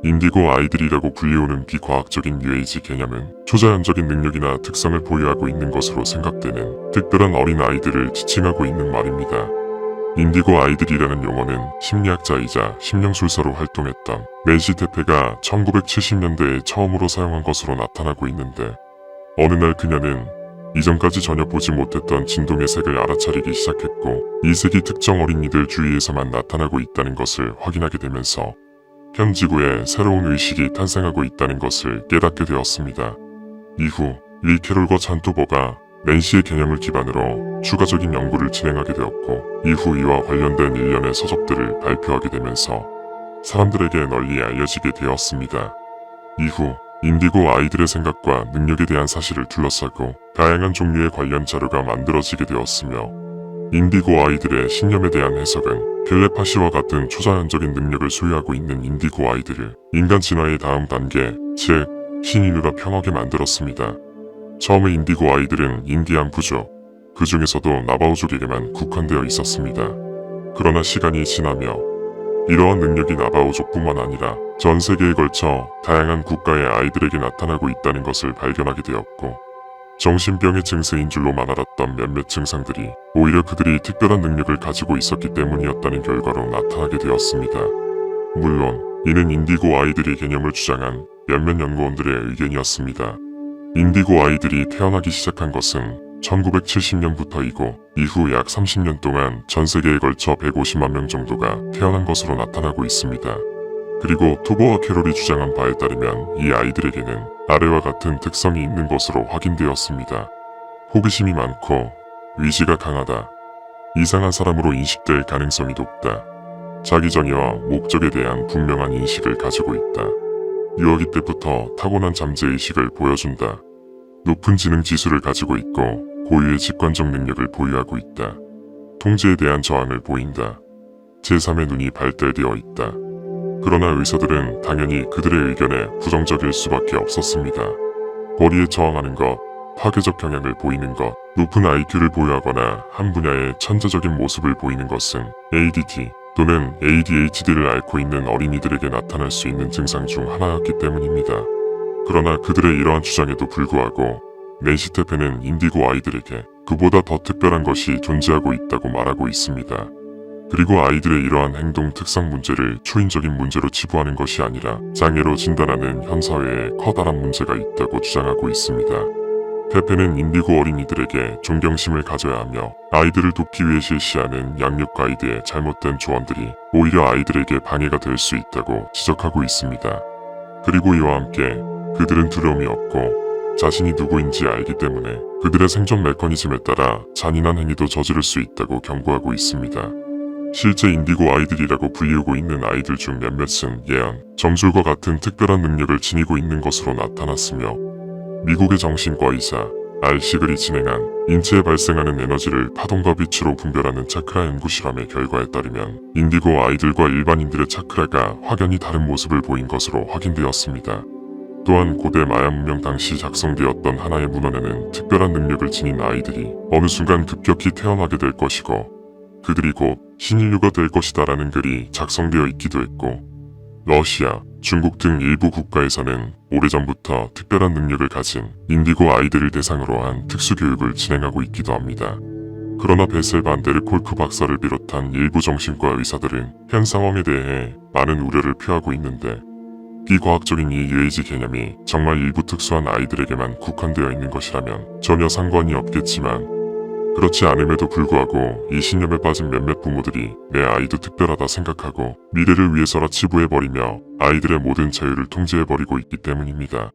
인디고 아이들이라고 불리우는 비과학적인 UAG 개념은 초자연적인 능력이나 특성을 보유하고 있는 것으로 생각되는 특별한 어린 아이들을 지칭하고 있는 말입니다. 인디고 아이들이라는 용어는 심리학자이자 심령술사로 활동했던 멘시 테페가 1970년대에 처음으로 사용한 것으로 나타나고 있는데, 어느 날 그녀는 이전까지 전혀 보지 못했던 진동의 색을 알아차리기 시작했고, 이 색이 특정 어린이들 주위에서만 나타나고 있다는 것을 확인하게 되면서 현 지구에 새로운 의식이 탄생하고 있다는 것을 깨닫게 되었습니다. 이후 윌 캐롤과 잔 투버가 멘시의 개념을 기반으로 추가적인 연구를 진행하게 되었고, 이후 이와 관련된 일련의 서적들을 발표하게 되면서 사람들에게 널리 알려지게 되었습니다. 이후 인디고 아이들의 생각과 능력에 대한 사실을 둘러싸고 다양한 종류의 관련 자료가 만들어지게 되었으며, 인디고 아이들의 신념에 대한 해석은 텔레파시와 같은 초자연적인 능력을 소유하고 있는 인디고 아이들을 인간 진화의 다음 단계, 즉 신인류라 평하게 만들었습니다. 처음에 인디고 아이들은 인디안 부족, 그 중에서도 나바오족에게만 국한되어 있었습니다. 그러나 시간이 지나며 이러한 능력이 나바오족뿐만 아니라 전 세계에 걸쳐 다양한 국가의 아이들에게 나타나고 있다는 것을 발견하게 되었고, 정신병의 증세인 줄로만 알았던 몇몇 증상들이 오히려 그들이 특별한 능력을 가지고 있었기 때문이었다는 결과로 나타나게 되었습니다. 물론 이는 인디고 아이들의 개념을 주장한 몇몇 연구원들의 의견이었습니다. 인디고 아이들이 태어나기 시작한 것은 1970년부터이고 이후 약 30년 동안 전 세계에 걸쳐 150만 명 정도가 태어난 것으로 나타나고 있습니다. 그리고 투버와 캐롤이 주장한 바에 따르면 이 아이들에게는 아래와 같은 특성이 있는 것으로 확인되었습니다. 호기심이 많고 의지가 강하다. 이상한 사람으로 인식될 가능성이 높다. 자기 정의와 목적에 대한 분명한 인식을 가지고 있다. 유아기 때부터 타고난 잠재의식을 보여준다. 높은 지능 지수를 가지고 있고 고유의 직관적 능력을 보유하고 있다. 통제에 대한 저항을 보인다. 제3의 눈이 발달되어 있다. 그러나 의사들은 당연히 그들의 의견에 부정적일 수밖에 없었습니다. 거리에 저항하는 것, 파괴적 경향을 보이는 것, 높은 IQ를 보유하거나 한 분야의 천재적인 모습을 보이는 것은 ADD 또는 ADHD를 앓고 있는 어린이들에게 나타날 수 있는 증상 중 하나였기 때문입니다. 그러나 그들의 이러한 주장에도 불구하고 멘시 테페는 인디고 아이들에게 그보다 더 특별한 것이 존재하고 있다고 말하고 있습니다. 그리고 아이들의 이러한 행동 특성 문제를 초인적인 문제로 치부하는 것이 아니라 장애로 진단하는 현 사회에 커다란 문제가 있다고 주장하고 있습니다. 테페는 인디고 어린이들에게 존경심을 가져야 하며 아이들을 돕기 위해 실시하는 양육 가이드의 잘못된 조언들이 오히려 아이들에게 방해가 될 수 있다고 지적하고 있습니다. 그리고 이와 함께 그들은 두려움이 없고 자신이 누구인지 알기 때문에 그들의 생존 메커니즘에 따라 잔인한 행위도 저지를 수 있다고 경고하고 있습니다. 실제 인디고 아이들이라고 불리우고 있는 아이들 중 몇몇은 예언, 점술과 같은 특별한 능력을 지니고 있는 것으로 나타났으며, 미국의 정신과의사 알 시글이 진행한 인체에 발생하는 에너지를 파동과 빛으로 분별하는 차크라 연구 실험의 결과에 따르면 인디고 아이들과 일반인들의 차크라가 확연히 다른 모습을 보인 것으로 확인되었습니다. 또한 고대 마야 문명 당시 작성되었던 하나의 문헌에는 특별한 능력을 지닌 아이들이 어느 순간 급격히 태어나게 될 것이고 그들이 곧 신인류가 될 것이다라는 글이 작성되어 있기도 했고, 러시아, 중국 등 일부 국가에서는 오래전부터 특별한 능력을 가진 인디고 아이들을 대상으로 한 특수교육을 진행하고 있기도 합니다. 그러나 베셀 반 데르콜크 박사를 비롯한 일부 정신과 의사들은 현 상황에 대해 많은 우려를 표하고 있는데, 비과학적인 이 UAG 개념이 정말 일부 특수한 아이들에게만 국한되어 있는 것이라면 전혀 상관이 없겠지만, 그렇지 않음에도 불구하고 이 신념에 빠진 몇몇 부모들이 내 아이도 특별하다 생각하고 미래를 위해서라 치부해버리며 아이들의 모든 자유를 통제해버리고 있기 때문입니다.